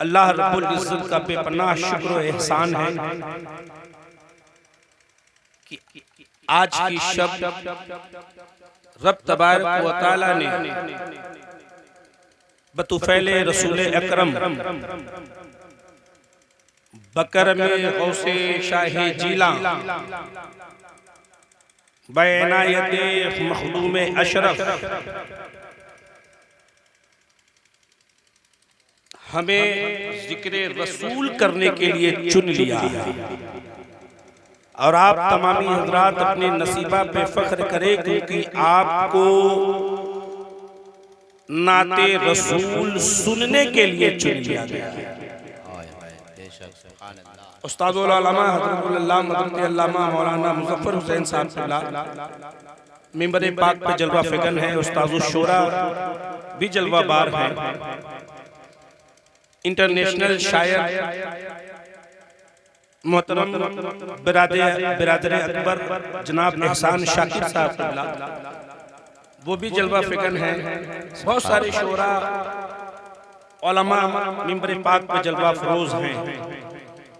अल्लाह रब्बुल इज्जत का बेपनाह शुक्र और एहसान है कि आज की शब रब तबारक व तआला ने बतुफैले रसूल अकरम बकरम गौसे शाह जीला बैनायत मखदूम अशरफ हमें जिक्र रसूल करने के लिए चुन लिया है और आप तमामी हजरात अपने नसीबा पे फख्र करें क्योंकि आपको नाते रसूल सुनने के लिए चुन लिया गया है। उस्तादुल उलमा हज़रतुल अल्लामा मौलाना मुज़फ़्फ़र हुसैन साहब मिंबर पाक पे जलवा फ़िगन है। उस्तादुल शोरा भी जलवा बार है। इंटरनेशनल शायर मोहतरम बिरादर अकबर जनाब एहसान शाकिर साहब वो भी जलवा फ़िगन है। बहुत सारे शोरा उलमा मिंबर पाक पे जलवा फरोज हैं,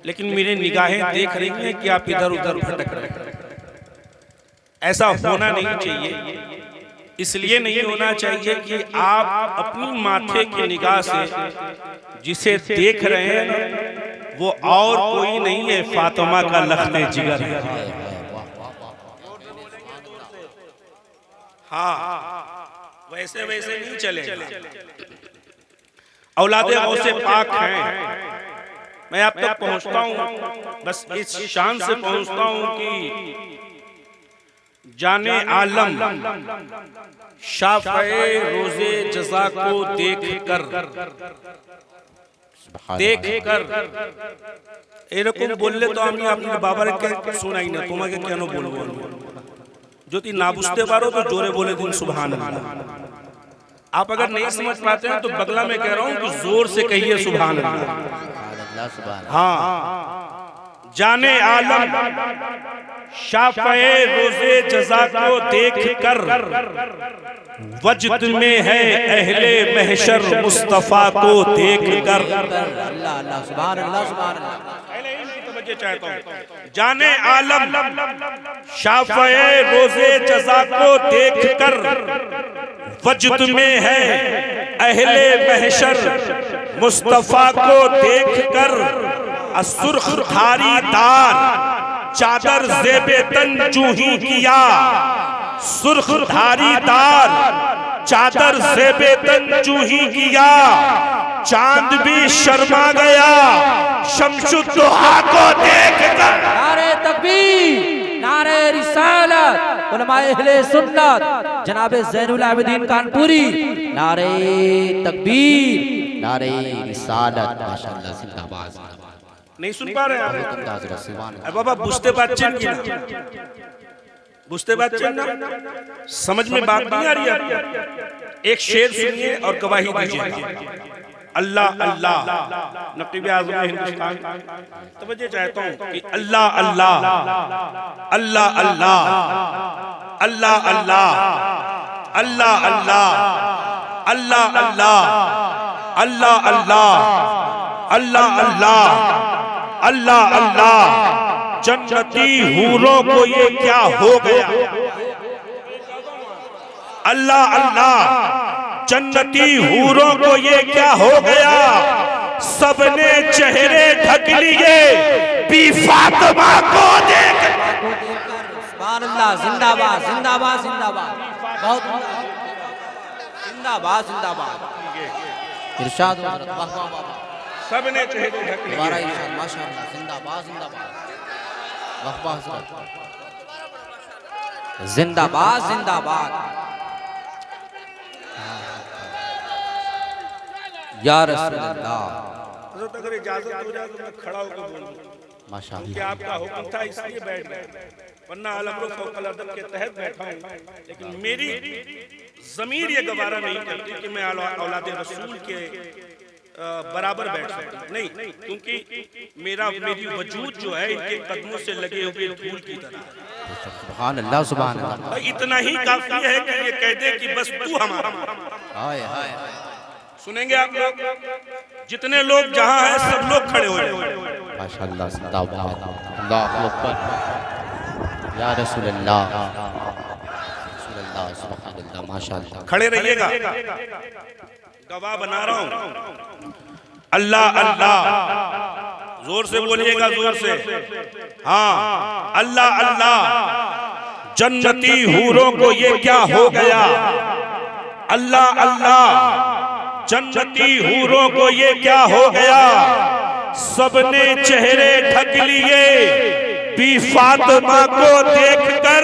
लेकिन मेरी निगाहें देख रही हैं कि आप इधर उधर भटक रहे हैं। ऐसा होना नहीं चाहिए। इसलिए नहीं होना चाहिए कि आप अपनी माथे की निगाह से जिसे देख रहे हैं वो और कोई नहीं है, फातिमा का लख्ते जिगर है। हाँ, वैसे वैसे नहीं चलेगा। औलादे गौसे पाक हैं। मैं आप तक पहुंचता हूं बस इस शान से पहुंचता हूं कि जाने आलम शाफ़े रोज़े जज़ा को देख कर এরকম বললে তো আমি আপনার বাবাকে শোনাই না, তোমাকে কেন বলবো? যদি না বুঝতে পারো तो जोरे बोले दिन सुभान अल्लाह। आप अगर नहीं समझ पाते हैं तो बगला में कह रहा हूं कि जोर से कहिए सुभान अल्लाह। हाँ, जाने आलम शाफ़े रोज़े जज़ा को देख कर वजद में है अहले महशर मुस्तफा को देख कर। अल्लाह सुभान अल्लाह सुभान अल्लाह। चाहता हूं जाने आलम शाफ़े रोज़े जज़ा को देख कर वजद में है अहले महशर मुस्तफा को देख कर सुर्ख धारी दार चादर ज़ेबे तन चूही किया। सुर्ख धारी दार चादर ज़ेबे तन चूही किया। चांद भी शर्मा गया शम्सुद्दोहा को देख कर। नारे तकबीर, नारे रिसालत, उलमाए अहले सुन्नत जनाबे ज़ैनुल आबिदीन कानपुरी। नारे तकबीर, नारे रिसालत, माशाअल्लाह जिंदाबाद। नहीं सुन पा रहे हैं बाबा? बुझते पाচ্ছেন কি না? बुझते पाচ্ছেন ना? समझ में बात नहीं आ रही है? एक शेर सुनिए और गवाही दीजिए। अल्लाह अल्लाह नक़ीब आज़म हिंदुस्तान तवज्जो चाहता हूं कि अल्लाह अल्लाह अल्लाह अल्लाह अल्लाह अल्लाह अल्लाह अल्लाह अल्लाह अल्लाह अल्लाह अल्लाह अल्लाह अल्लाह अल्लाह अल्लाह। जन्नती हूरों को ये क्या हो गया? अल्लाह अल्लाह जन्नती हूरों को ये क्या हो गया? सबने चेहरे ढक लिए बी फातिमा को देख। सुभान अल्लाह, जिंदाबाद जिंदाबाद जिंदाबाद, बहुत जिंदाबाद जिंदाबाद। इरशाद हज़रत, वाह वाह वाह, सबने चेहरे ढक लिए। दोबारा इरशाद, माशाअल्लाह, जिंदाबाद जिंदाबाद, वाह वाह हज़रत, जिंदाबाद जिंदाबाद। या रसूल अल्लाह, अगर इजाजत हो जाए तो मैं खड़ा होकर बोलूं। माशाअल्लाह, कि आपका हुक्म था इसलिए बैठ गए, वरना अलअमर फौकल अदब के तहत बैठा हूं। लेकिन मेरी ज़मीर ये गवारा नहीं करती कि मैं औलाद रसूल के बराबर बैठ सकता नहीं, क्योंकि मेरी वजूद जो है इनके कदमों से लगे हुए धूल की तरह। सुभान अल्लाह सुभान अल्लाह। इतना ही काफी है कि ये कह दे कि बस तू हमारा। हाय हाय, सुनेंगे आप लोग, जितने लोग जहां हैं सब लोग खड़े हो जाए। माशाअल्लाह, जिंदाबाद, अल्लाहु अकबर, या रसूल अल्लाह, रसूल अल्लाह, सुभान अल्लाह, माशाअल्लाह। खड़े रहिएगा, गवाह बना रहा हूं। अल्लाह अल्लाह, जोर से बोलिएगा, जोर से। हाँ, अल्लाह अल्लाह, जन्नती हूरों को ये क्या हो गया। अल्लाह अल्लाह, जन्नती हूरों को ये क्या हो गया। सबने चेहरे ढक लिए बी फातिमा को देखकर।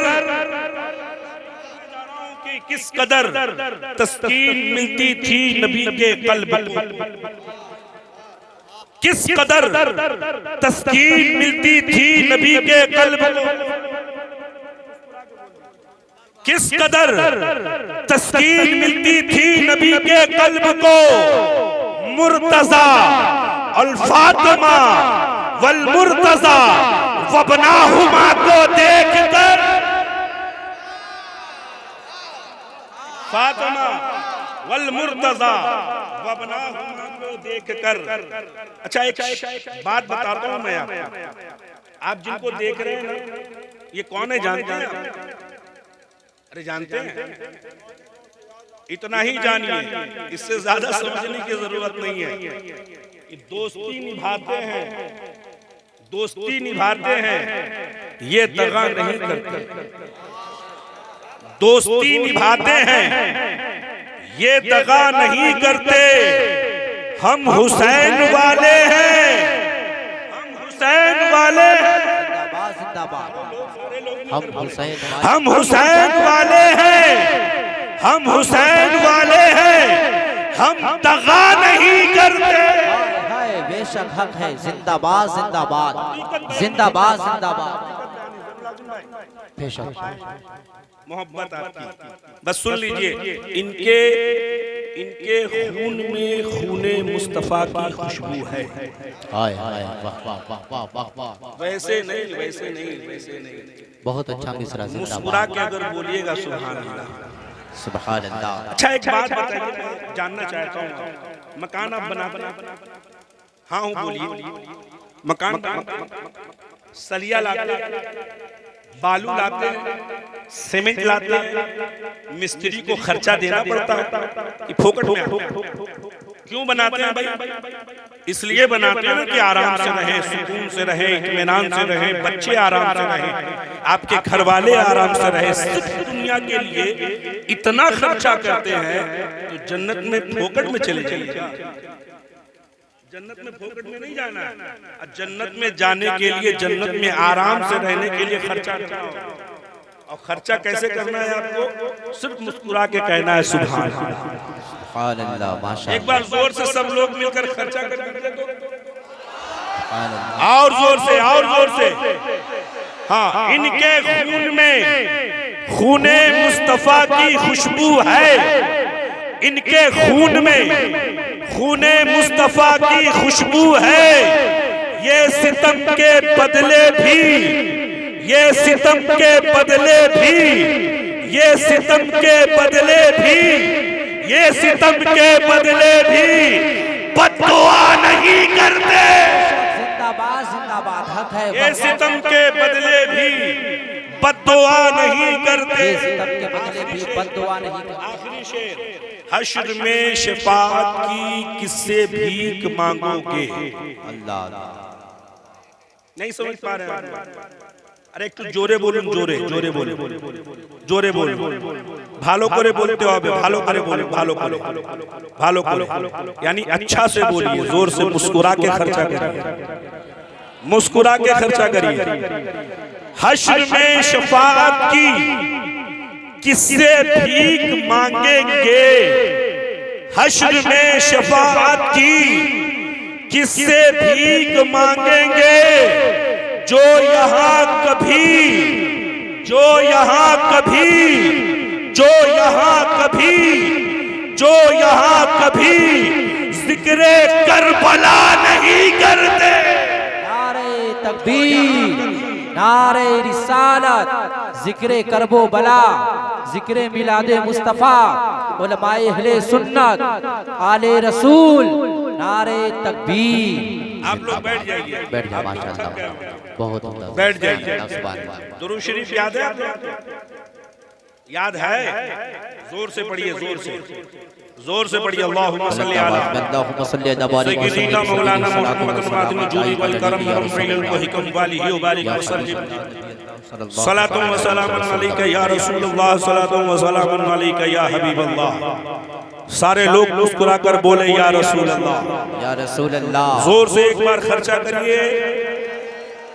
किस कदर तस्कीन मिलती थी नबी के कल्ब को, किस कदर तस्कीन मिलती थी नबी के कल्ब को, किस कदर तस्कीन मिलती थी नबी के कल्ब को। मुर्तजा अल फातिमा वल मुर्तजा वबनाहुमा को देखकर। फातिमा वल मुर्तजा वबनाहुमा को देखकर। अच्छा, एक बात बताता हूं मैं आप जिनको देख रहे हैं ना, ये कौन है जानते हैं? अरे जानते हैं? इतना ही जानिए, इससे ज्यादा समझने की जरूरत नहीं है। ये दोस्ती निभाते हैं, दोस्ती निभाते हैं, ये दगा नहीं करते। दोस्ती निभाते हैं, ये दगा नहीं करते। हम हुसैन वाले हैं, हम हुसैन वाले हैं, हम हुसैन वाले हैं, हम हुसैन वाले हैं, हम दगा नहीं करते। बेशक हक है, जिंदाबाद जिंदाबाद जिंदाबाद जिंदाबाद। बेशक मोहब्बत आपकी, बस सुन लीजिए, इनके खून में खूने मुस्तफा की खुशबू है। हाय हाय, वाह वाह वाह वाह वाह वाह, वैसे नहीं वैसे नहीं वैसे नहीं। बहुत अच्छा मिसरा, मुस्कुरा के अगर बोलिएगा सुभान अल्लाह, सुभान अल्लाह। अच्छा, एक बात बताइए, जानना चाहता हूँ, मकान आप बनाते हैं? हाँ हूँ, बोलिए। मकान सलिया लाते, बालू लाते, सीमेंट लाते, मिस्त्री को खर्चा देना पड़ता है कि फोकट में? क्यों बनाते हैं भाई? इसलिए बनाते हैं ना कि आराम से रहे, सुकून से रहे, इत्मीनान से रहे, बच्चे आराम से रहे, आपके घर वाले आराम से रहे। सिर्फ दुनिया के लिए इतना खर्चा करते हैं तो जन्नत में फोकट में चले जाइए। जन्नत में फोकट में नहीं जाना है। जन्नत में जाने के लिए, जन्नत में आराम से रहने के लिए खर्चा करना होगा। और खर्चा कैसे करना है आपको? सिर्फ मुस्कुरा के कहना है सुभान अल्लाह, माशाअल्लाह। एक बार जोर से सब लोग मिलकर खर्चा कर दीजिए तो, और जोर से, और जोर से। हाँ, इनके खून में खूने मुस्तफा की खुशबू है। इनके खून में खूने मुस्तफा की खुशबू है। ये सितम के बदले भी, ये सितम के बदले भी, ये सितम के बदले भी, ये सितम के बदले भी बद्दुआ नहीं करते। जिंदाबाद जिंदाबाद, हक है। ये सितम के बदले भी बद्दुआ नहीं करते। सितम के बदले भी बद्दुआ नहीं करते। आखिरी शेर, हश्र में शफाअत की किससे भीख मांगोगे। अल्लाह, नहीं समझ पा रहे हैं? अरे एक तो जोरे बोलूं, जोरे जोरे बोले, जोरे बोले, भालो करे बोलते हो आप, भालो करे बोले, भालो करे, भालो करे, यानी अच्छा से बोलिए, जोर से मुस्कुरा के खर्चा करिए, मुस्कुरा के खर्चा करिए। हश्र में शफाअत की किससे भीख मांगेंगे, हश्र में शफाअत की किससे भीख मांगेंगे, जो यहाँ कभी, जो यहाँ कभी, जो यहाँ कभी, जो यहाँ कभी जिक्रे करबला नहीं करते। नारे तकबीर, नारे रिसालत, जिक्रे करबो बला, जिक्रे मिलादे मुस्तफ़ा, उलमाए अहले सुन्नत, आले रसूल, नारे तकबीर। आप लोग बैठ जाइए, बैठ जाओ माशाअल्लाह, बहुत बैठ जाइए। सुभान अल्लाह। दुरूद शरीफ याद है आपको? याद है? जोर से पढ़िए, जोर से, जोर से पढ़िए। अल्लाहुम्मा सल्ली अला सय्यिदना मौलाना मुहम्मद मातिम जूदी वल करम वल फज़ल व हिकम वालिहि व बारिक वसल्लम। सलातु व सलामुन अलैका या रसूलुल्लाह, सलातु व सलामुन अलैका या हबीबल्लाह। सारे लोग मुस्कुरा कर बोले या रसूल अल्लाह, या रसूल अल्लाह। जोर से एक बार खर्चा करिए,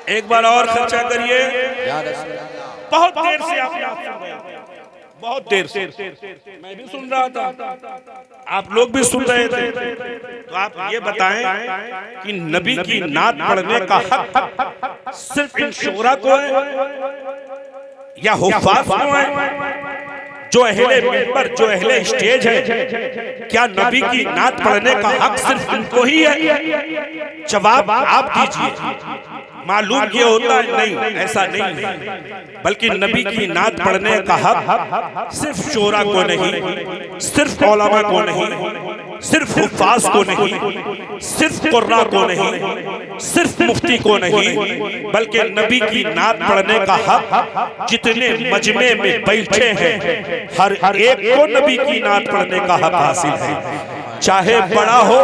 एक बार और खर्चा करिए। या रसूल अल्लाह। बहुत देर से आप सुन रहे हैं, बहुत देर से मैं भी सुन रहा था, आप लोग भी सुन रहे थे। तो आप ये बताएं कि नबी की नात पढ़ने का हक सिर्फ इन शोरा को है या हुफ्फाज को है? जो अहले मिंबर, जो अहले स्टेज है, क्या नबी की नात पढ़ने का हक सिर्फ इनको ही है? जवाब आप दीजिए। मालूम ये होता है नहीं, ऐसा नहीं है, बल्कि नबी की नात पढ़ने का हक सिर्फ शोरा को नहीं, सिर्फ उलमा को नहीं, सिर्फ हुफ्फाज को नहीं, सिर्फ कुर्रा को नहीं, सिर्फ मुफ्ती को नहीं, बल्कि नबी की नात पढ़ने का हक जितने मजमे में बैठे हैं हर एक को नबी की नात पढ़ने का हक हासिल है। चाहे बड़ा हो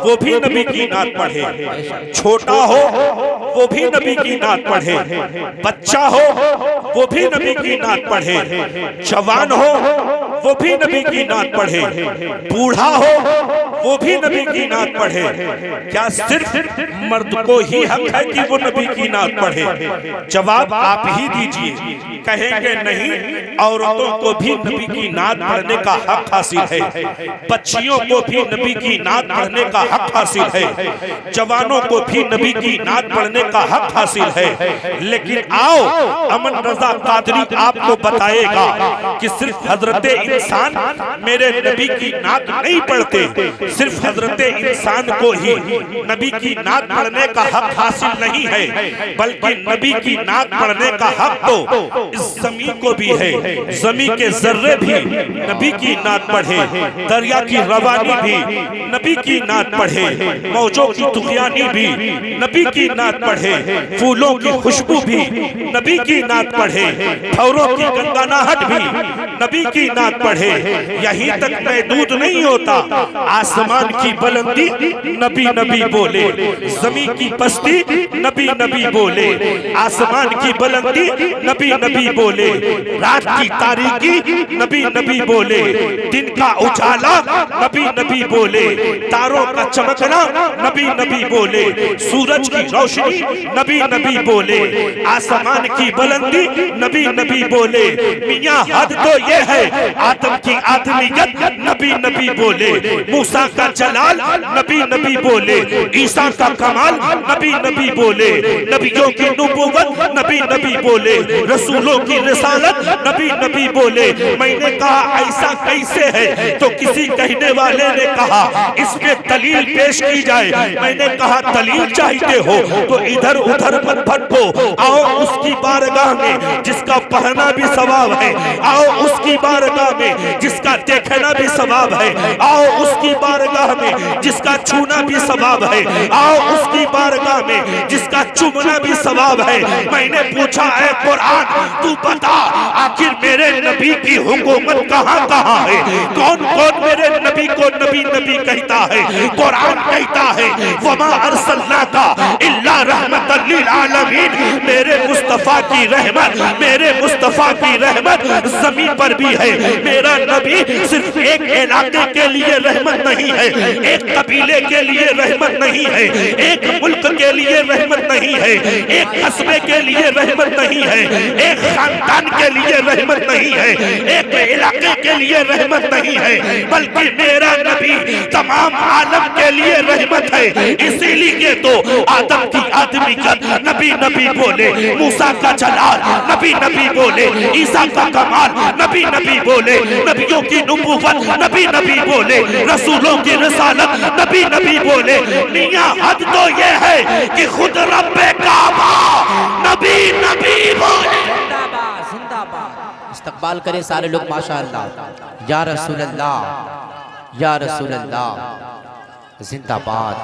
वो भी नबी की नात पढ़े, छोटा हो वो भी नबी की नात पढ़े, बच्चा हो वो भी नबी की नात पढ़े, जवान हो वो भी नबी की नात पढ़े, बूढ़ा हो वो भी नबी की नात पढ़े। क्या सिर्फ मर्द को ही हक है कि वो नबी की नात पढ़े? जवाब आप ही दीजिए। कहेंगे नहीं, औरतों को भी नबी की नात पढ़ने का हक हासिल है, बच्चियों को भी नबी की नात पढ़ने का हक हासिल है, जवानों को भी नबी की नात पढ़ने का हक हासिल है। लेकिन आओ, अमन रजा कादरी आपको बताएगा कि सिर्फ हजरत इंसान मेरे नबी की नात नहीं पढ़ते, सिर्फ हजरत इंसान को ही नबी की नात पढ़ने का हक हासिल नहीं है, बल्कि नबी की नात पढ़ने का हक तो इस ज़मीन को भी है। ज़मीन के जर्रे भी नबी की नात पढ़े, दरिया की रवानी भी नबी की नात पढ़े, मौजों की तुग़यानी भी नबी की नात पढ़े, फूलों की खुशबू भी नबी की नात पढ़े, फौरों की गंगानाहट भी नबी की नात पढ़े। यहीं तक महदूद नहीं होता, आसमान की बुलंदी नबी नबी बोले, ज़मीन की पस्ती नबी नबी बोले, आसमान की बुलंदी नबी नबी बोले, रात की तारीकी नबी नबी बोले, दिन का उजाला नबी नबी बोले, तारों का चमकना नबी नबी बोले, सूरज की रोशनी नबी नबी बोले, आसमान की बुलंदी नबी नबी बोले। मियां हद तो ये है, आदम की आदमियत नबी नबी बोले, मूसा का जलाल नबी नबी बोले, ईसा का कमाल नबी नबी बोले, नबियों की नबूवत नबी नबी बोले, रसूलों की रिसालत नबी नबी बोले। मैंने कहा ऐसा कैसे है, तो किसी कहने वाले ने कहा इस पे दलील पेश की जाए। मैंने कहा दलील चाहते हो तो इधर उधर मत भटको, आओ उसकी बारगाह में जिसका पढ़ना भी सवाब है, आओ उसकी बारगाह में जिसका देखना भी सवाब है, आओ उसकी बारगाह में जिसका छूना भी सवाब है, आओ उसकी बारगाह में जिसका चुमना भी सवाब है। मैंने पूछा है कुरान तू बता आखिर मेरे नबी की हुकूमत कहाँ कहाँ है, कौन कौन मेरे नबी को नबी नबी कहता है। कुरान कहता है वमा अरसलनाका इल्ला रहमतल लिल आलमीन, मेरे मुस्तफा की रहमत, मेरे मुस्तफा की रहमत जमीन पर भी है। मेरा नबी सिर्फ एक इलाके के लिए रहमत नहीं है, एक कबीले के लिए रहमत नहीं है, एक मुल्क के लिए रहमत नहीं है, एक कस्बे के लिए रहमत नहीं है, एक खानदान के लिए रहमत नहीं है, एक इलाके के लिए रहमत नहीं है, बल्कि मेरा नबी तमाम आलम के लिए रहमत है। इसीलिए तो आदम की आदमियत नबी नबी बोले, मूसा का जलाल नबी नबी बोले, ईसा का कमाल नबी नबी बोले, नबियों की नबूवत नबी नबी बोले, रसूलों की रिसालत नबी नबी बोले। मियां हद तो ये है कि खुद रब्बे काबा नबी नबी बोले। जिंदाबाद जिंदाबाद। इस्तकबाल करें सारे लोग माशाअल्लाह। या रसूल अल्लाह या रसूल अल्लाह, जिंदाबाद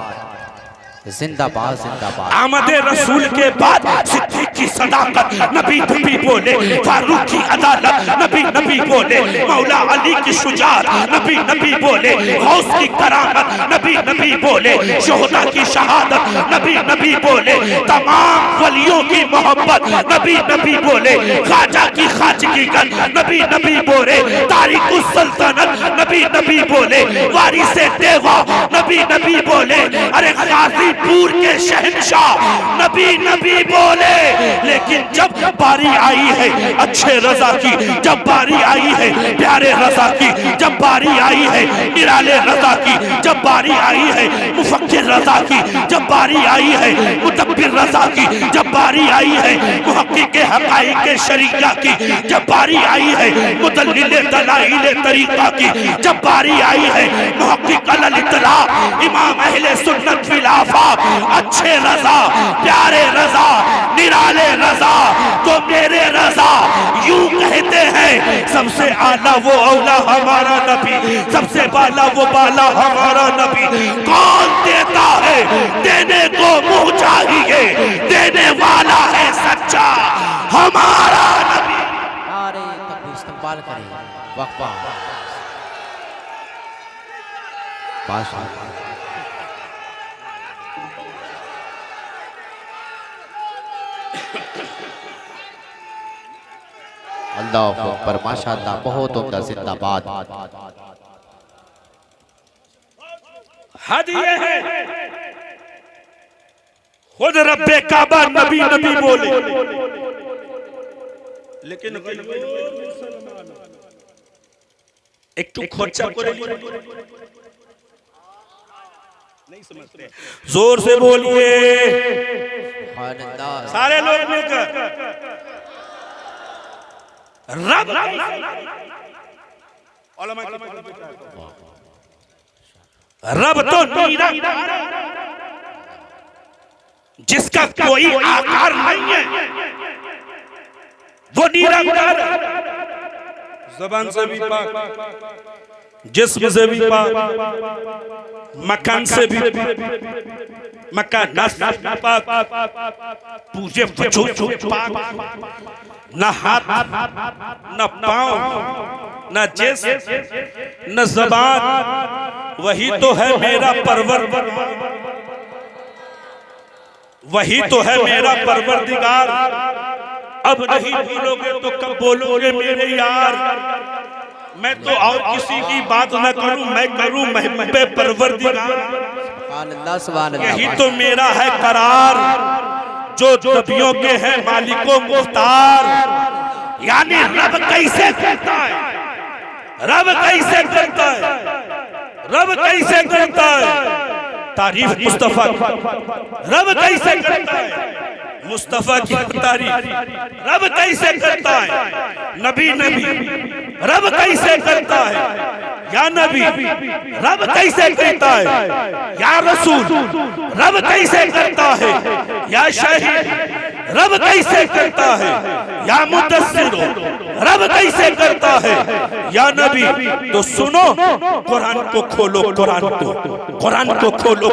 जिंदाबाद जिंदाबाद। आमदे रसूल के बाद सिद्दीक की सदाकत नबी नबी बोले, फारूक की अदालत नबी नबी बोले, मौला अली की शुजाअत नबी नबी बोले, गौस की करामत नबी नबी बोले, शोहदा की शहादत नबी नबी बोले, तमाम वलियों की मोहब्बत नबी नबी बोले, ख्वाजा की खाजगीगत नबी नबी बोले, तारिकुस सल्तनत नबी नबी बोले, वारिसे देवा नबी नबी बोले, अरे गाजी पूर के शहंशाह नबी नबी बोले। लेकिन जब बारी आई है अच्छे रजा की, जब बारी आई है प्यारे रजा की, जब बारी आई है निराले रजा की, जब बारी आई है मुफक्किर रजा की, जब बारी आई है मुदब्बिर रजा की, जब बारी आई है मुहक्किक हक़ाइक़ के शरीया की, जब बारी आई है मुदल्लिल दलाइल तरीका की, जब बारी आई है मुहक्किक अल इत्तला इमाम अहले सुन्नत फिल आफाक, अच्छे रजा प्यारे रजा निराले रजा, तो मेरे रजा यूं कहते हैं सबसे आला वो औला हमारा नबी, सबसे बाला वो बाला हमारा नबी। कौन देता है देने को मुंह चाहिए, देने वाला है सच्चा हमारा नबी। अरे तब इस्तकबाल करें वक्फा माशाअल्लाह। अल्लाह अकबर माशाअल्लाह, बहुत उम्दा, जिंदाबाद। हद ये है खुद रब्बे काबा नबी नबी बोले, लेकिन एक तो खोचा करे नहीं समझते, जोर से बोलिए सारे लोग मिलकर। रब रब तो नीरा जिसका कोई आकार नहीं है, वो निरंकार, ज़बान से भी पाक, जिस्म से भी पाक, मकान से भी मकान पाक, पूरे वजूद पाक, न हाथ न पाँव न जिस्म न ज़बान, वही तो है मेरा परवर, वही तो है मेरा परवरदिगार। अब नहीं भूलोगे तो कब बोलोगे मेरे यार। मैं तो और किसी की बात न करूं, मैं करूं महबूबे परवरदिगार। यही तो मेरा है करार, जो नबियों के हैं मालिको मुख्तार। यानी रब कैसे करता है, रब कैसे करता है, रब कैसे करता है, तारीफ मुस्तफा, रब कैसे करता है मुस्तफा की तारीफ, रब कैसे करता है नबी नबी, रब कैसे करता है या नबी, रब कैसे करता है या रसूल, रब कैसे करता है या शहीद, रब कैसे करता है या मुदस्सिर, रब कैसे करता है या नबी। तो सुनो, कुरान को खोलो, कुरान को खोलो,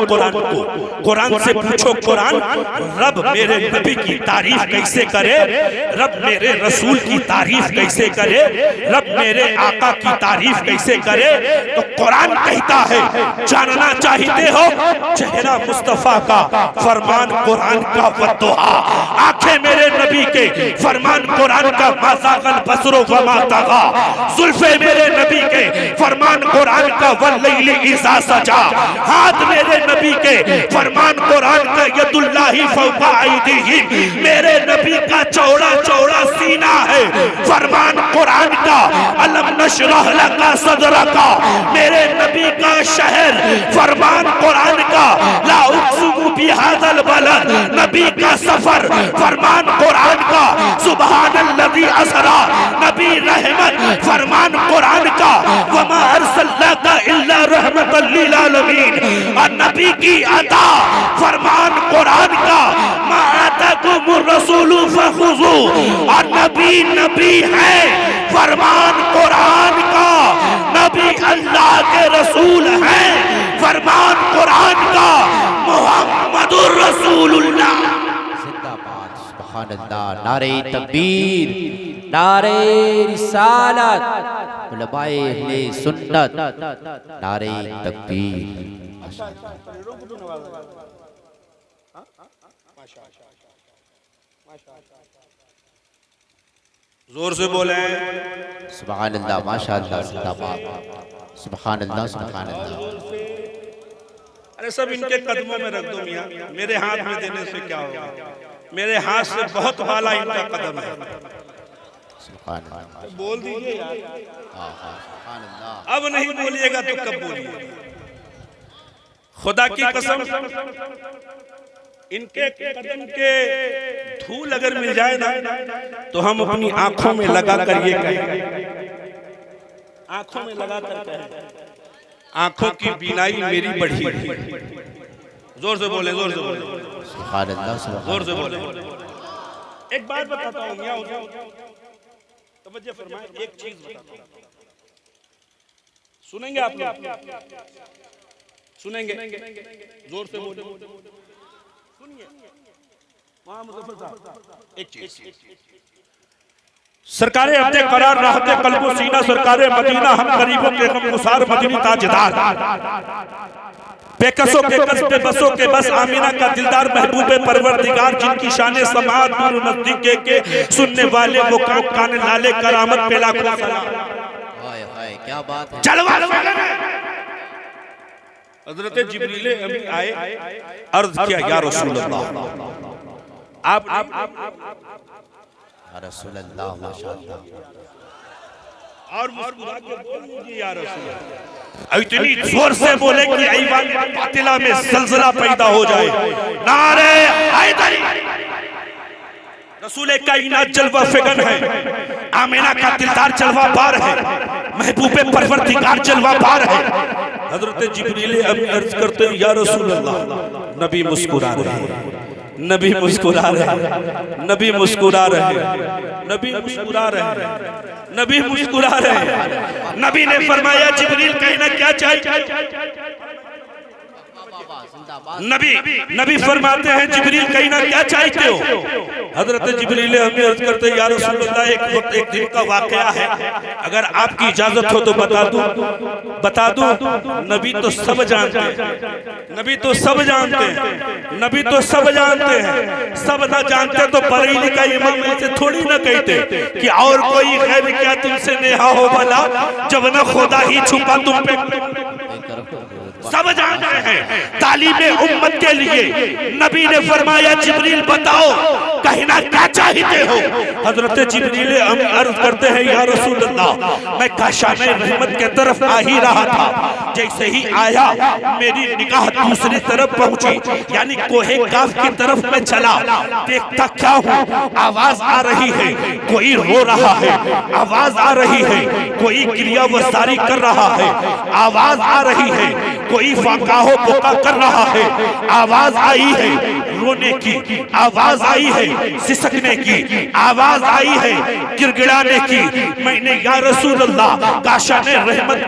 कुरान से पूछो, कुरान रब मेरे नबी की तारीफ कैसे करे, रब मेरे रसूल की तारीफ कैसे करे, रब मेरे आका की तारीफ कैसे करे। तो कुरान कहता है, जानना चाहते हो चेहरा मुस्तफा का, फरमान कुरान का वद्दुहा, आंखें मेरे नबी के, फरमान कुरान का, माज़ागल बसरो वमा तगा, जुल्फे मेरे नबी के, फरमान कुरान का, वल्लैलि इज़ा सजा, हाथ मेरे नबी के, फरमान कुरान का, यदुल्लाहि फौका ऐदीहिम, मेरे नबी का चौड़ा चौड़ा सीना है, फरमान कुरान का, अलम नशरह लका सदरका, मेरे नबी का शहर, फरमान कुरान का, ला उक़सिमु बिहाज़ल बलद, नबी का सफर, फरमान कुरान का, सुबहानल्लज़ी असरा, नबी रहमत, फरमान कुरान का, वमा अरसलनाका इल्ला रहमतल लिल आलमीन, और नबी की अता, फरमान कुरान का, मा आताकुमुर रसूलु फखुज़ू, और नबी नबी है, फरमान कुरान का, नबी अल्लाह के रसूल हैं, फरमान कुरान का, मुहम्मदुर रसूलुल्लाह। जिंदाबाद, सुभान अल्लाह, नारे तकबीर, नारे रिसालत, उलमाए अहले सुन्नत, नारे तकबीर। जोर से बोले सुभान अल्लाह, माशाअल्लाह, जिंदाबाद, सुभान अल्लाह, सुभान अल्लाह। अरे सब इनके कदमों में रख दो मियां, मेरे हाथ में देने से क्या होगा, मेरे हाथ से बहुत वाला इनका कदम है। सुभान अल्लाह, बोल दीजिए यार, सुभान अल्लाह। अब नहीं बोलिएगा तो कब बोलिए। खुदा की कसम, इनके कदम के धूल अगर मिल जाए ना, तो हम अपनी आंखों में लगा कर ये कहें, आंखों में लगा कर कहें, आंखों की बीनाई मेरी बढ़ी। जोर से बोले, जोर से बोले, सुभान अल्लाह, जोर से बोले। एक बात बताता हूँ मियां, तवज्जो फरमाएं, एक चीज बताता हूँ, सुनेंगे आप लोग, सुनेंगे, जोर से बोले, सुनिए। वहाँ मुज़फ़्फ़र साहब, एक चीज, सरकारे अपने करार रहते कल्बो सीना, सरकारे मदीना हम गरीबों के हम गुसार, मदीनी ताजदार, बेकसों के कस पे बसों के बस, आमीना का दिलदार, महबूबे परवरदिगार, जिनकी शान समात दूर नजदीक के, सुनने वाले वो कान लाले, करामत पे लाखों सलाम। हाय हाय, क्या बात है। जलवा हज़रत जिब्रील अमीन आए, अर्ज़ किया, या रसूल अल्लाह, आप या रसूल अल्लाह, माशाअल्लाह, और मुस्कुरा के बोल दीजिए या रसूल अल्लाह। इतनी जोर से बोले कि ऐवान बातिला में जलजला पैदा हो जाए। नारे हैदरी, रसूल कायनात जलवा फिगन है, आमीना का दिलदार जलवा बार है, महबूबे परवरदिगार जलवा बार है। हजरत जिब्रील अमीन अर्ज करते हैं, या रसूल अल्लाह, नबी मुस्कुरा रहे हैं, नबी मुस्कुरा रहे, नबी मुस्कुरा रहे, नबी मुस्कुरा रहे, नबी मुस्कुरा रहे। नबी ने फरमाया, जिब्रील कहना क्या चाहिए, नबी फरमाते हैं, जिब्रील कहना क्या चाहते हो। हजरत जिब्रील हमें अर्ज करते हैं, या रसूल अल्लाह, एक दिन का वाकया है, अगर आपकी इजाजत हो तो बता दूं, बता दूं। नबी तो सब जानते हैं, नबी तो सब जानते हैं, नबी तो सब जानते हैं। सब ना जानते तो बरेली का इमाम ऐसे थोड़ी ना कहते कि और कोई खैर क्या तुमसे नेहा हो भला, जब न खुदा ही छुपा तुम पे। सब जानते हैं। तालीमे उम्मत के लिए नबी ने फरमाया, जिब्रील बताओ कहना क्या चाहते हो। हजरत जिब्रील अर्ज करते हैं, या रसूल अल्लाह, मैं काशाने रहमत के तरफ आ ही रहा था, जैसे ही आया मेरी निगाह दूसरी तरफ पहुंची, यानी कोहे काफ की तरफ में चला। देखता क्या हूँ, आवाज आ रही है, कोई रो रहा है, आवाज आ रही है, कोई क्रिया वसारी कर रहा है, आवाज आ रही है, कोई फाकाहो बोका कर रहा है, आवाज आई है, रोने की आवाज आई है, सिसकने की आवाज आई है, गिड़गिड़ाने की। मैंने या रसूल अल्लाह काशाने रहमत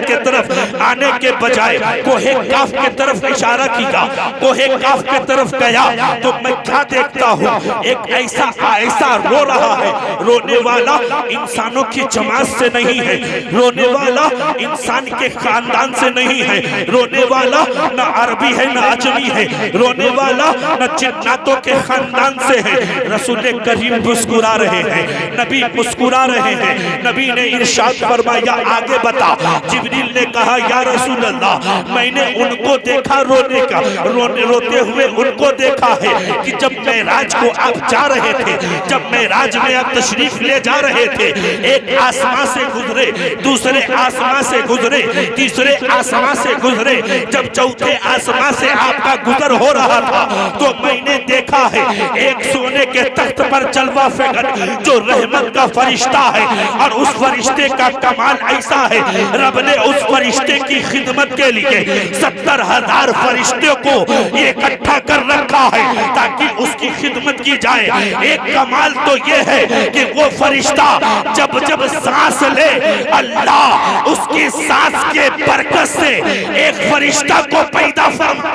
के तरफ आने के बजाय कोहे काफ के तरफ इशारा किया, कोहे काफ के तरफ गया तो मैं क्या देखता हूँ, एक ऐसा रो रहा है। रोने वाला इंसानों की जमात से नहीं है, रोने वाला इंसान के खानदान से नहीं है, रोने वाला न अरबी है न अजमी है, रोने वाला न जिन्नातों के खानदान से है। रसूल करीम मुस्कुरा रहे हैं, नबी मुस्कुरा रहे हैं। नबी ने इरशाद फरमाया आगे बता। जिब्रील ने कहा या रसूल अल्लाह मैंने उनको देखा रोते हुए उनको देखा है कि जब मेराज को आप जा रहे थे, जब मेराज में आप तशरीफ ले जा रहे थे, एक आसमां से गुजरे, दूसरे आसमां से गुजरे, तीसरे आसमां से गुजरे, जब चौथे आसमां से आपका गुजर हो रहा था तो मैंने देखा है एक सोने के तख्त पर जलवा फेंकर जो रहमत का फरिश्ता है। और उस फरिश्ते का कमाल ऐसा है, रब ने उस फरिश्ते की खिदमत के लिए 70,000 फरिश्ते को इकट्ठा कर रखा है ताकि उसकी खिदमत की जाए। एक कमाल तो ये है कि वो फरिश्ता जब जब सांस ले, अल्लाह उसकी सांस के बरकत से एक फरिश्ता को पैदा फरमा।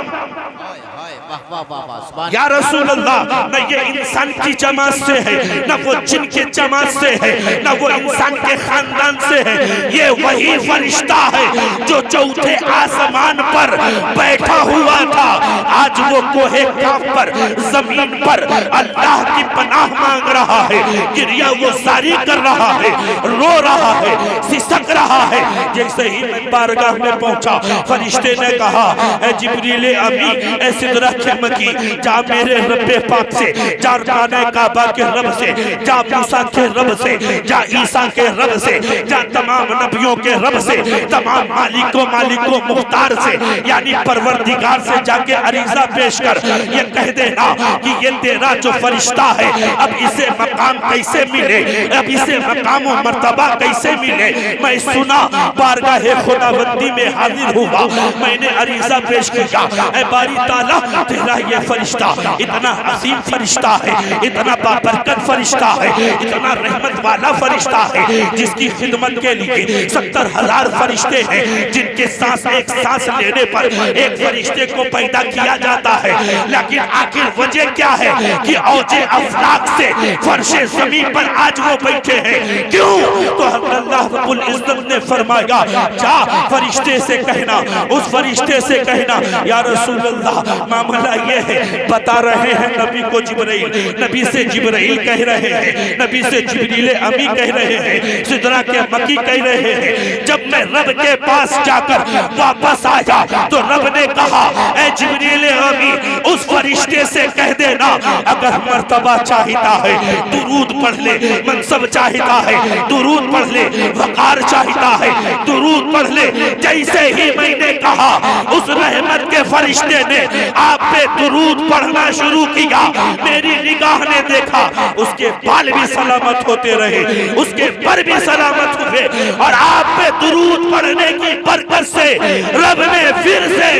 या रसूल अल्लाह, न ये इंसान की जमात से है, न वो जिन के जमात से है, न वो इंसान के खानदान से है। ये वही फरिश्ता है जो चौथे आसमान पर बैठा हुआ था। आज वो कोहे काफ पर, जमीन पर अल्लाह की पनाह मांग रहा है, गिरिया वो जारी कर रहा है, रो रहा है, सिसक रहा है। जैसे ही मैं बारगाह में पहुंचा, फरिश्ते ने कहा ऐ जिब्रील अमी, ऐ सिदरा मकी, जा मेरे रब्बे पाक से, जा खाने काबा के रब से, जा मूसा के रब से, जा ईसा के रब से, जा तमाम नबियों के रब से, तमाम मालिकों मुख्तार से, यानी परवरदिगार से जाके अरीजा पेश कर ये कह देना कि ये तेरा जो फरिश्ता है अब इसे मकाम कैसे मिले, अब इसे मकाम और मर्तबा कैसे मिले। मैं सुना बारगाह खुदाबंदी में हाजिर हुआ, मैंने अरीजा पेश किया, ऐ बारी ताला तेरा ये फरिश्ता इतना अजीम फरिश्ता है, इतना बाबरकत फरिश्ता है, इतना रहमत वाला फरिश्ता है जिसकी खिदमत के लिए 70,000 फरिश्ते हैं, जिनके सांस एक सांस लेने पर एक फरिश्ते को पैदा किया जाता है। लेकिन आखिर वजह क्या है कि औजे अफलाक से फर्शे जमीन पर आज वो बैठे हैं, क्यों? तो अल्लाह रब्बुल इज्जत ने फरमाया जा फरिश्ते से कहना, उस फरिश्ते से कहना या रसूल अल्लाह मामला ये है, बता रहे हैं नबी को जिब्राइल, नबी से जिब्राइल कह रहे हैं, नबी से जिब्रील अमी कह रहे हैं, सिदरा के मकी कह रहे हैं। जब मैं रब के पास जाकर वापस आया तो रब ने कहा ऐ जिब्रील अमी, उस फरिश्ते से कह देना अगर मर्तबा चाहता है दुरूद पढ़ ले, मनसब चाहता है दुरूद पढ़ ले, वकार चाहता है दुरूद पढ़ ले। जैसे ही मैंने कहा उस रहमत के फरिश्ते ने आप पे दुरूद पढ़ना शुरू किया, मेरी निगाह ने देखा उसके बाल भी सलामत होते रहे, उसके पर भी सलामत हुए, और आप पे दुरूद पढ़ने की बरकत से रब ने फिर से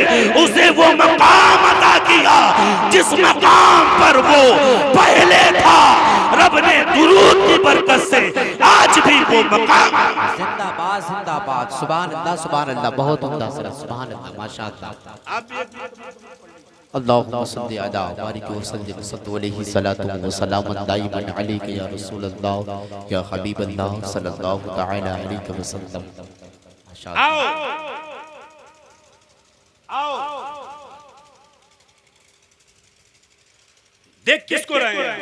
उसे वो मकाम अता किया जिस मकाम पर वो पहले था। रब ने दुरूद की बरकत से आज भी वो मकाम। जिंदाबाद जिंदाबाद, सुभान अल्लाह सुभान अल्लाह, बहुत उम्दा सर, सुभान अल्लाह माशाअल्लाह। अल्लाहुम्मा सल्ली अला बारिक व सल्लिम अलैहि सलातु व सलाम दाइमन अलैका या रसूल अल्लाह या हबीब अल्लाह सल्लल्लाहु तआला अलैहि वसल्लम। आओ आओ, देख किसको रहे हैं?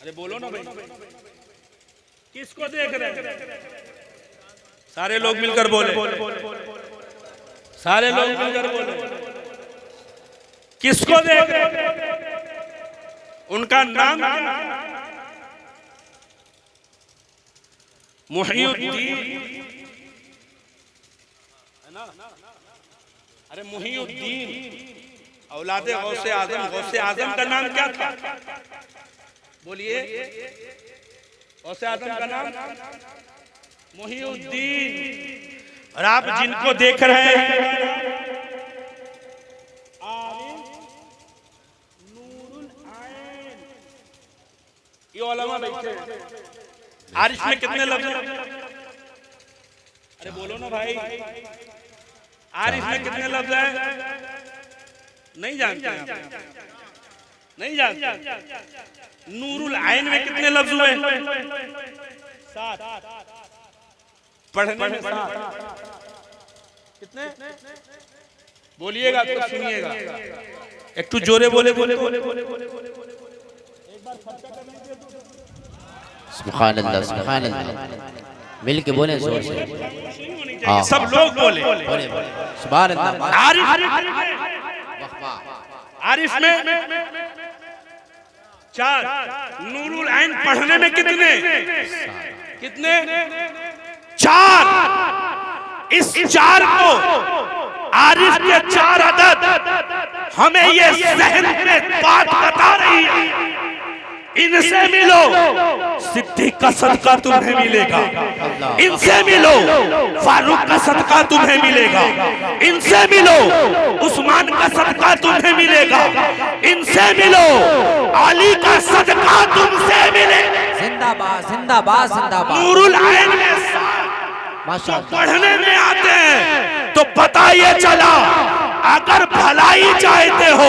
अरे बोलो ना भाई, किसको देख रहे हैं? सारे लोग मिलकर बोले, सारे लोग मिलकर बोले, किसको देख रहे हैं? उनका नाम मुहीउद्दीन है ना? अरे मुहीउद्दीन औलादे गौसे आजम, गौसे आजम का नाम क्या था? बोलिए, गौसे आजम का नाम मुहीउद्दीन। और आप जिनको देख रहे हैं ये उलमा बैठे हैं। आरिफ में कितने लफ्ज हैं? अरे बोलो ना भाई, आरिफ में कितने लफ्ज हैं? नहीं जानते? नहीं जानते? नूरुल आइन में कितने लफ्ज हुए? 7। पढ़ने में 7। कितने बोलिएगा तो सुनिएगा, एक तो जोरे बोले बोले बोले बोले बोले बोले सुभान अल्लाह, सुभान अल्लाह, मिल के बोले जोर से, सब लोग बोले बोले सुभान अल्लाह। आरिफ में 4। नूरुल आइन पढ़ने में कितने? कितने? 4। इस 4 को आरिफ के 4 अदद हमें ये ज़हन में बात बता रही है, इनसे मिलो सिद्दीक का सदका तुम्हें मिलेगा, इनसे मिलो फारूक का सदका तुम्हें मिलेगा, इनसे मिलो उस्मान का सदका तुम्हें मिलेगा, इनसे मिलो अली का सदका तुमसे मिलेगा। जिंदाबाद जिंदाबाद जिंदाबाद। नूरुल आइन में माशाअल्लाह पढ़ने में आते हैं तो पता ये चला, अगर भलाई चाहते हो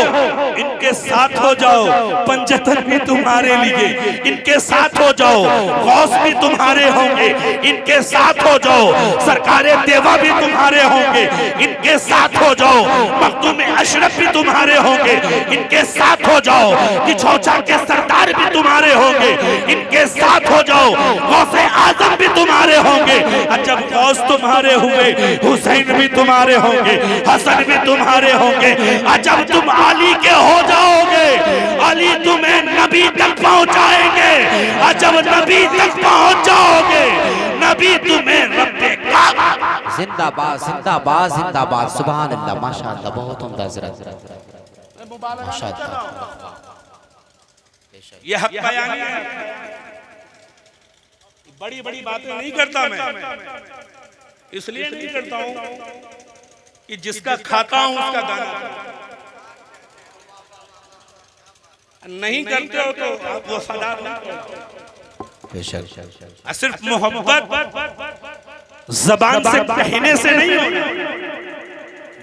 इनके साथ हो जाओ, पंजतन भी तुम्हारे लिए, इनके साथ हो जाओ, गौस भी तुम्हारे होंगे, इनके साथ हो जाओ, सरकारे देवा भी तुम्हारे होंगे, इनके साथ हो जाओ, मखदूम अशरफ भी तुम्हारे होंगे, इनके साथ हो जाओ, कि छौछा के सरदार भी तुम्हारे होंगे, इनके साथ हो जाओ, गौसे आजम भी तुम्हारे होंगे। जब गौस तुम्हारे हुए, हुसैन भी तुम्हारे होंगे, हसन भी तुम्हारे होंगे, जब तुम अली के हो जाओगे, अली तुम्हें नबी तक पहुंचाएंगे, जब नबी तक पहुंच जाओगे, नबी तुम्हें रब्बे का। जिंदाबाद जिंदाबाद जिंदाबाद। सुभान अल्लाह, माशाअल्लाह, बहुत उम्दा हज़रत, माशाअल्लाह। ये हक बयानी है, बड़ी बड़ी बातें नहीं करता मैं, इसलिए नहीं करता हूं कि जिसका खाता हूं उसका गाना नहीं करते हो तो आप वो सदा बेशक सिर्फ मोहब्बत जबान से कहने से नहीं होना,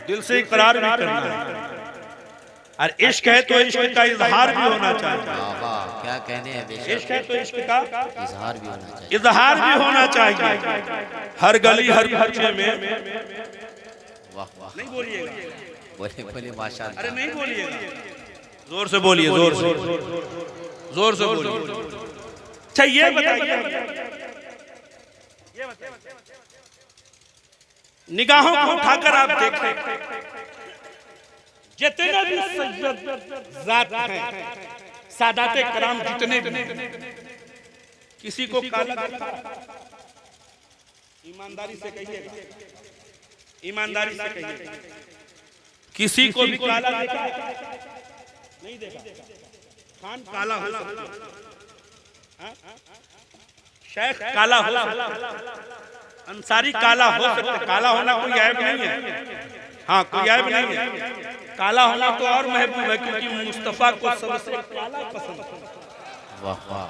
दिल से इकरार भी करना है। और इश्क है तो इश्क का इजहार भी होना चाहिए। क्या कहने हैं, इश्क है तो इश्क का इजहार भी होना चाहिए, इजहार भी होना चाहिए। हर गली हर खर्चे में वाह वाह, नहीं बोलिएगा, बोले बोले माशाअल्लाह। अरे नहीं बोलिएगा, जोर से बोलिए, जोर से जोर से बोलिए। अच्छा ये बताइए, निगाहों को उठाकर आप देखें, जितने भी सैयद जात हैं, सादाते कराम जितने भी, किसी को काला देखा? ईमानदारी से कहिएगा, ईमानदारी से कहिए, किसी को भी काला देखा? नहीं देखा। खान काला हो सकता, शेख काला हो सकता, अंसारी काला हो सकता, काला होना कोई ऐब नहीं है, हाँ कोई ऐब नहीं है, काला होना तो और महबूब है, क्योंकि मुस्तफा को सबसे काला पसंद है। वाह वाह,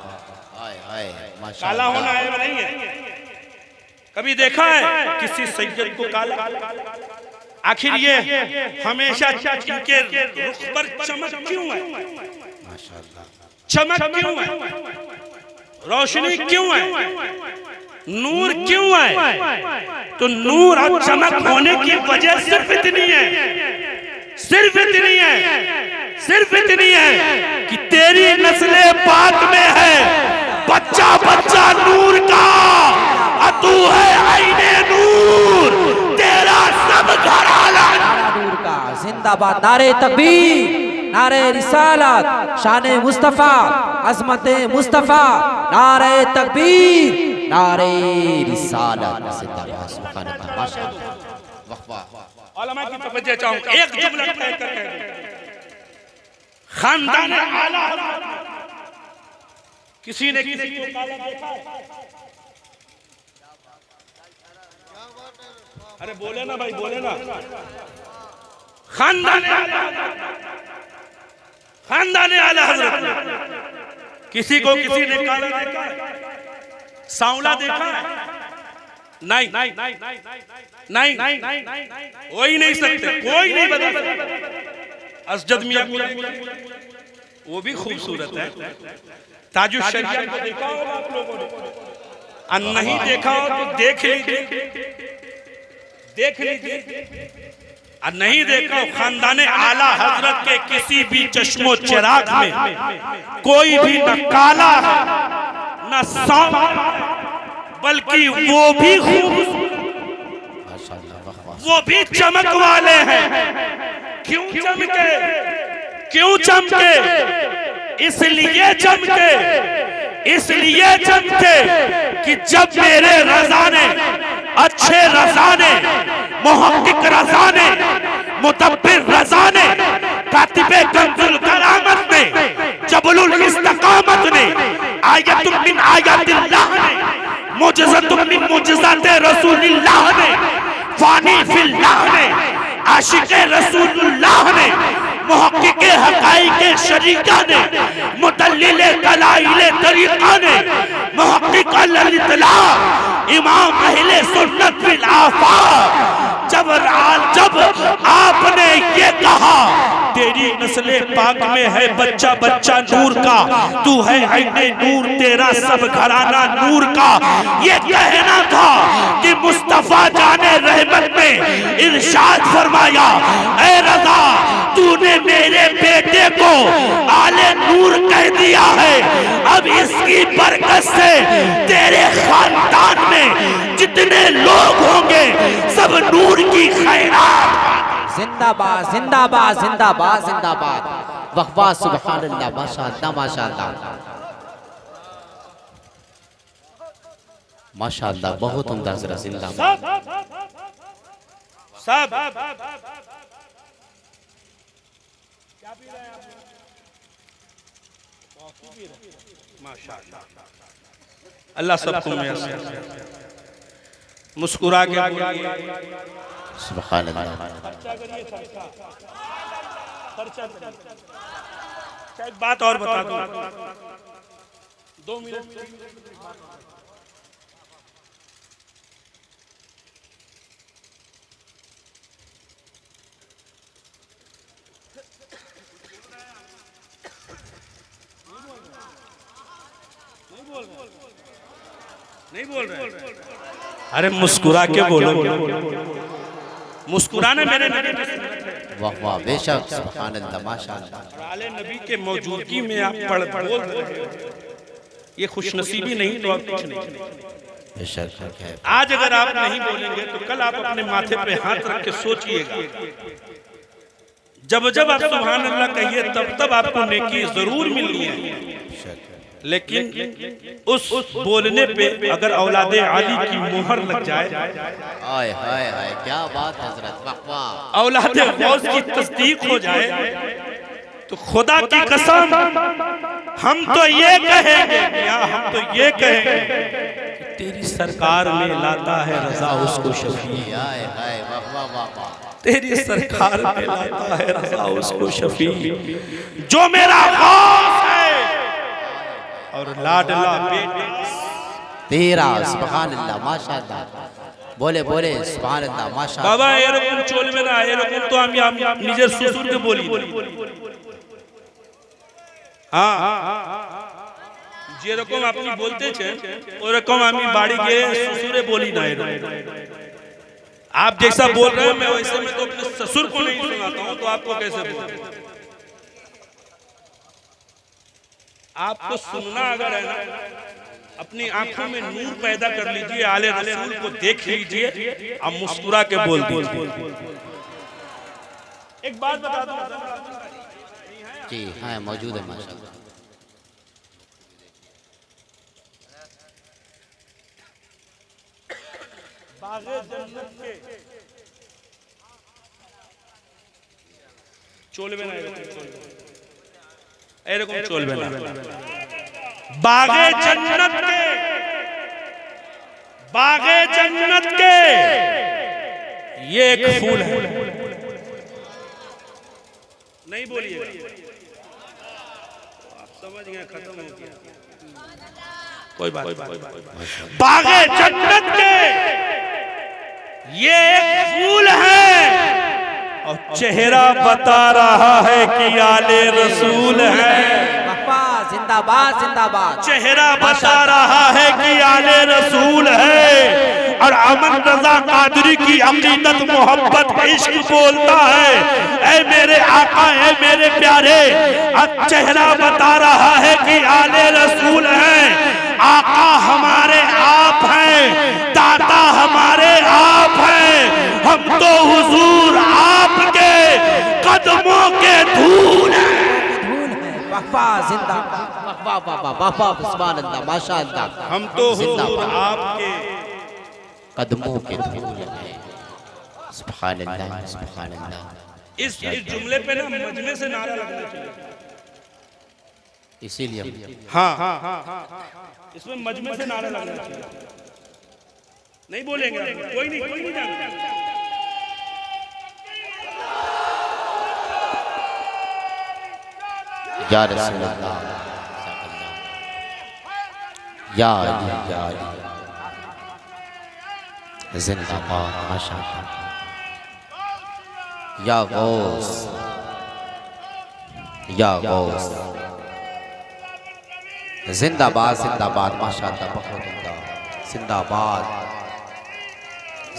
हाय हाय माशाअल्लाह, काला होना ऐब नहीं है। कभी देखा है किसी सैयद को काला? आखिर ये हमेशा इनके रुख पर चमक क्यों है? माशाअल्लाह, चमक क्यों है? रोशनी क्यों है? नूर क्यों है? तो नूर और चमक होने की वजह सिर्फ इतनी है, सिर्फ इतनी है, सिर्फ इतनी है कि तेरी नस्ले पाक में है बच्चा बच्चा नूर का, तू है आईने नूर, तेरा सब घराना नूर का। जिंदाबाद। नारे तकबीर, नारे रिसालत, शान मुस्तफा, अजमत मुस्तफा, नारे तकबीर, नारे रिसालत। जिंदाबाद, सुभान अल्लाह, माशाअल्लाह, वाह वाह। उलमा की तवज्जो चाहूं, एक जुमला कह कर खानदान आला किसी ने किसी को काला देखा? अरे बोले ना भाई, बोले ना। खानदान आला हजरत किसी को किसी ने काला देखा है? सांवला देखा है? नहीं, हो ही नहीं सकते, कोई नहीं बदल सकता। असजद मियां वो भी खूबसूरत है। ताजुश शरीयत को देखा होगा आप लोगों ने, और नहीं देखा हो तो देख लीजिए, और नहीं देखा खानदाने आला हजरत के किसी भी चश्मो चिराग में कोई भी न काला है न सांवला, बल्कि वो भी वो भी चमक वाले हैं। क्यों चमके? क्यों चमके? इसलिए चमके कि जब मेरे रज़ा ने, अच्छे रज़ा ने, मुहक्किक रज़ा ने, मुदब्बिर रज़ा ने, कातिबे कंजुल करामत ने, जबलुल इस्तिकामत ने, आयतुम मिन आयतिल्लाह ने, मुजज़तुम मिन मुजज़ाते रसूलिल्लाह ने, फानी फिल्लाह ने, आशिक़े रसूलुल्लाह ने, मुहक्किके हक़ाइक़े शरीका ने, मुदल्लिले दलाइले तरीक़ा ने, मुहक्किक अल-इत्ला, इमाम अहले सुन्नत फिल आफ़ाक़, जब आपने ये कहा तेरी नस्ले पाक में है बच्चा बच्चा नूर का, तू है ऐने नूर, तेरा सब घराना नूर का, ये कहना था कि मुस्तफा जाने रहमत में इरशाद फरमाया, ऐ रज़ा तूने मेरे बेटे को आले नूर कह दिया है, अब इसकी बरकत से तेरे खानदान में जितने लोग होंगे सब नूर की खैरात। जिंदाबाद जिंदाबाद जिंदाबाद जिंदाबाद। वाह वाह सुभान अल्लाह, माशाअल्लाह माशाअल्लाह माशाअल्लाह, बहुत उम्दा ज़रा जिंदाबाद। सब माशाअल्लाह, अल्लाह सबको मुस्कुरा के सुभान अल्लाह। एक बात और बता दूं, 2 मिनट नहीं बोल रहे। अरे मुस्कुरा के बोलो, मुस्कुराना मेरे नबी की सुन्नत है। वाह वाह, बेशक सुभान अल्लाह माशाअल्लाह। आले नबी के मौजूदगी में आप बोल रहे हो, ये खुशनसीबी नहीं तो आप कुछ नहीं। बेशक है। आज अगर आप नहीं बोलेंगे तो कल आप अपने माथे पे हाथ रख के सोचिएगा, जब जब आप सुभान अल्लाह कहिए तब तब आपको नेकी जरूर मिलनी है, लेकिन उस बोलने पे अगर औलादे आली की मोहर लग जाए, हाय हाय हाय, क्या बात हजरत, वाह वाह, औलादे गौस की तस्दीक हो जाए, तो खुदा की कसम हम तो ये कहेंगे, हम तो ये कहेंगे तेरी सरकार में लाता है रजा उसको शफी, हाय हाय, वाह वाह वाह वाह, तेरी सरकार में लाता है रजा उसको शफी, जो मेरा गौस है और लाडला बेटा तेरा। सुभान अल्लाह माशाअल्लाह, बोले बोले सुभान अल्लाह माशाअल्लाह। बाबा এরকম চলবে না, এরকম তো আমি নিজের শ্বশুরকে বলি, হ্যাঁ যেরকম আপনি বলতেছেন ওরকম আমি বাড়ি গিয়ে শ্বশুরে বলি না। आप जैसा बोल रहे हो मैं वैसे में तो अपने ससुर को नहीं सुनाता हूं, तो आपको कैसे बोलूं? आपको सुनना अगर है ना, अपनी आंखों में नूर पैदा कर लीजिए, आले रसूल को देख लीजिए, आप मुस्कुरा के बोल दीजिए। एक बात बता दूं, जी हाँ मौजूद है माशाअल्लाह। बागे जन्नत के চলবে না, এরকম চলবে না। बागे जन्नत के ये एक फूल है, नहीं बोलिए आप समझ गए, खत्म हो गया, कोई बात नहीं। बागे जन्नत के ये एक फूल है और चेहरा बता रहा है कि आले रसूल है। जिंदाबाद जिंदाबाद। चेहरा बता रहा है कि आले रसूल है और अमन रजा कादरी की अकीदत मोहब्बत इश्क बोलता है, ऐ मेरे आका है मेरे प्यारे। चेहरा बता रहा है कि आले रसूल है। आका हमारे आप हैं, दाता हमारे आप हैं, हम तो हुजूर आपके कदमों के धूल हैं। माशाअल्लाह, हम तो हुजूर आपके कदमों के धूल हैं। सुभान अल्लाह सुभान अल्लाह। इस जुमले पे ना मजमे से नारा लगना चाहिए, इसीलिए हाँ इसमें मजमे से नारा लगना चाहिए। नहीं बोलेंगे कोई नहीं जानता। या रसूल अल्लाह, या अली या अली, जिंदाबाद माशाअल्लाह। या गौस या गौस, जिंदाबाद जिंदाबाद माशाअल्लाह। बहुत उम्दा, जिंदाबाद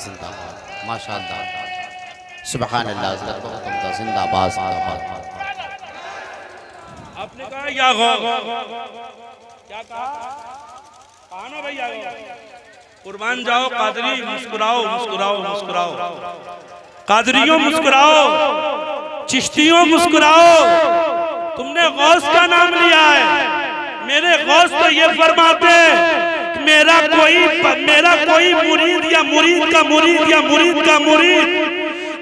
जिंदाबाद माशाअल्लाह। सुभान अल्लाह, बहुत उम्दा, जिंदाबाद जिंदाबाद। आपने कहा या गौ, क्या कहा ना भैया, कुर्बान जाओ कादरी, मुस्कुराओ मुस्कुराओ मुस्कुराओ, कादरियों मुस्कुराओ, चिश्तियों मुस्कुराओ। तुमने गौस का नाम लिया है, मेरे गौस तो ये फरमाते हैं मेरा कोई मुरीद या मुरीद का मुरीद या मुरीद का मुरीद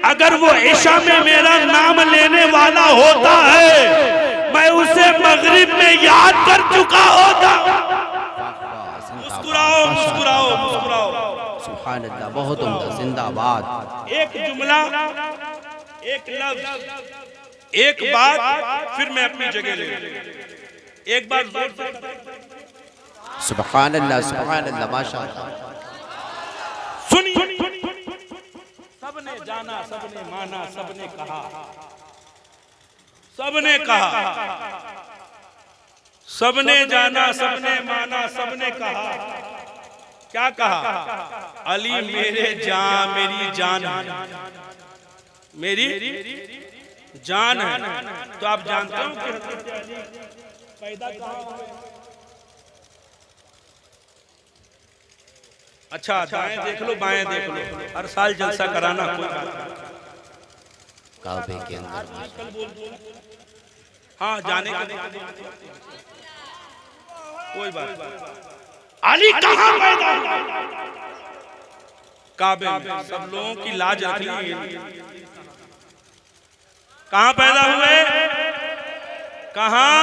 अगर वो इशा में मेरा नाम लेने वाला होता है, मैं उसे मगरिब में याद कर चुका होता। मुस्कुराओ मुस्कुराओ मुस्कुराओ। सुभान अल्लाह, बहुत उम्दा, जिंदाबाद। एक जुमला, एक लफ्ज, एक बात, फिर मैं अपनी जगह ले। एक बार जोर से सुभान अल्लाह माशाअल्लाह। सुनिए, सबने जाना, सबने माना, सबने कहा, सबने कहा, सबने जाना, सबने माना, सबने कहा। क्या कहा? अली मेरे जान, मेरी जान है, मेरी जान है। तो आप जानते हो कि हज़रत अली पैदा कहाँ हुए? अच्छा, दाएं देख लो बाएं देख लो, हर साल जलसा कराना, कोई बात नहीं। काबे के अंदर हाँ जाने का कोई बात। अली कहाँ पैदा हुआ? काबे में। सब लोगों की लाज रखनी है। कहाँ पैदा हुए? कहाँ?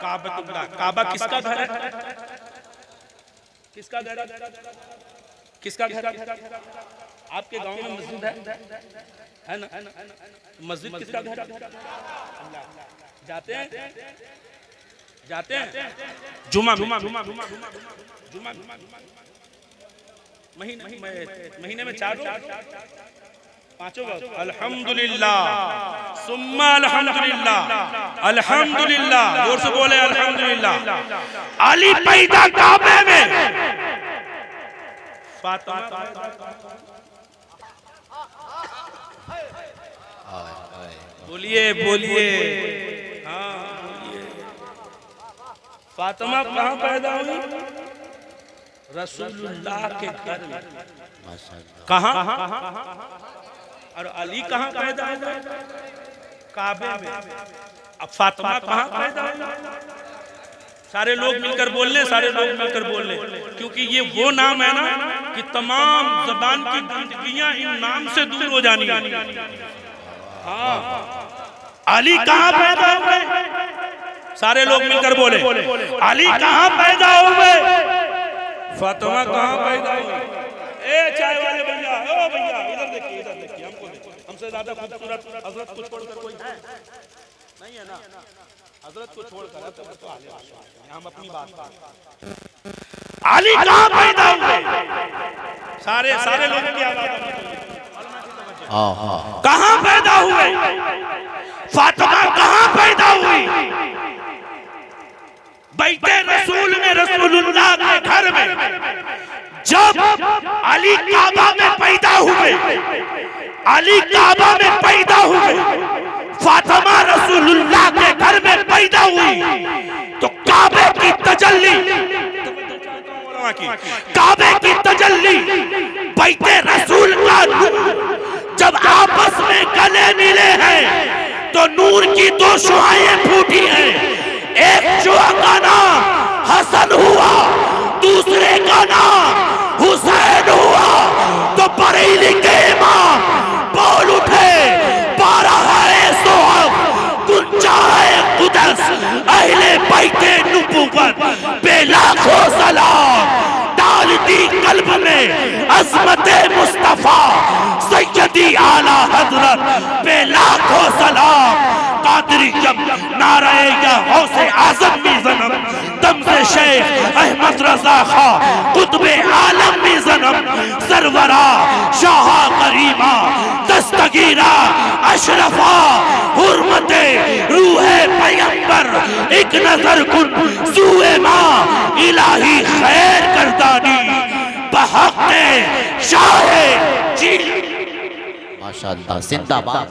काबा। काबा किसका घर है? किसका घर है? किसका घर है? आपके गांव में मस्जिद है ना? मस्जिद किसका घर है? जाते हैं जुमा महीने में 4 5 अल्हम्दुलिल्लाह सुम्मा अल्हम्दुलिल्लाह अल्हम्दुलिल्लाह। जोर से बोले अल्हम्दुलिल्लाह। अली पैदा काबे में, फातिमा बोलिए बोलिए, हाँ बोलिए। फातिमा कहाँ पैदा हुई? रसूलुल्लाह के घर में। कहाँ? और अली कहाँ पैदा हुआ? काबे में। अब फातिमा कहाँ पैदा हुआ? सारे लोग मिलकर बोल ले, सारे लोग मिलकर बोल ले, क्योंकि ये वो नाम है ना कि तमाम ज़बान की गंदगियां इन नाम से दूर हो जानी। हाँ, अली कहाँ पैदा हुए? सारे लोग मिलकर बोले, अली कहाँ पैदा हुए? फातिमा कहाँ पैदा हुई? ए चाय वाले भैया, ओ भैया इधर देखिए, इधर देखिए, हमको देखिए, हमसे ज्यादा खूबसूरत हजरत को छोड़कर कोई है नहीं, है ना? हजरत को छोड़कर तो हम अपनी बात अली कहाँ पैदा हुए? सारे लोग की कहाँ पैदा हुए? फातिमा कहाँ पैदा हुई? बैते रसूल में रसूलुल्लाह के घर में। जब अली काबा में पैदा हुए, अली काबा में पैदा हुए, फातिमा रसूलुल्लाह के घर में पैदा हुई, तो काबे की तजल्ली, काबे की तजल्ली, बैते रसूल का नूर जब आपस में गले मिले हैं तो नूर की दो शुआएं फूटी हैं। एक शुआ का नाम हसन हुआ, दूसरे का नाम हुसैन हुआ। तो बरेली के इमाम बोल उठे, 12 है सोहब, गुंजा है कुदस, अहले बैते नबुव्वत बेलाखों सलाम। डाल दी कल्ब में अज़मते मुस्तफा, सैयदी आला हजरत बेलाखों सलाम। कादरी जब नाराए या गौसे आज़म में जन्म, दम से शेख अहमद रजा खा कुतबे आलम में जन्म। सरवरा शाह करीमा दस्तगीरा अशरफा, हुर्मते रूहे पैगंबर, एक नजर कुन सुए माँ इलाही खैर करदानी, बहक़े शाहे जी। माशाअल्लाह, जिंदाबाद।